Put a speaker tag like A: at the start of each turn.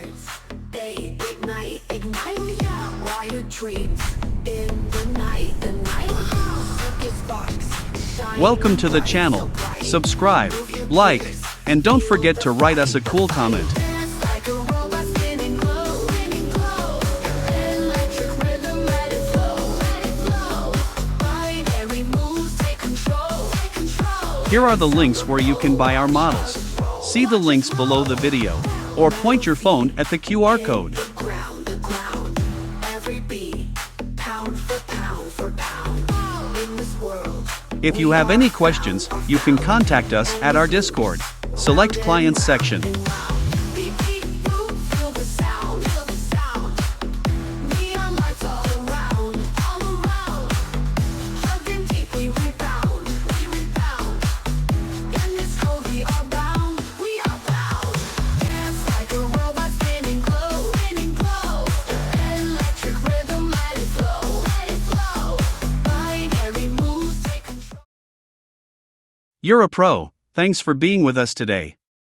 A: hearts, they ignite, wild dreams in the night, circuit sparks shine.
B: Welcome to the channel. Subscribe, like, and don't forget to write us a cool comment.
A: Dance like a robot spinning glow, electric rhythm, let it flow, binary moves, take control.
B: Here are the links where you can buy our models. See the links below the video, or point your phone at the QR code.
A: The ground, every beat, pound for pound, in this world.
B: If you have any questions, you can contact us at our Discord. Select Clients section.
A: Beat, you feel the sound, neon lights all around, hugging deep, we rebound, in this code we are bound, dance like a robot spinning glow, electric rhythm, let it flow, binary moves, take control.
B: You're a pro. Thanks for being with us today.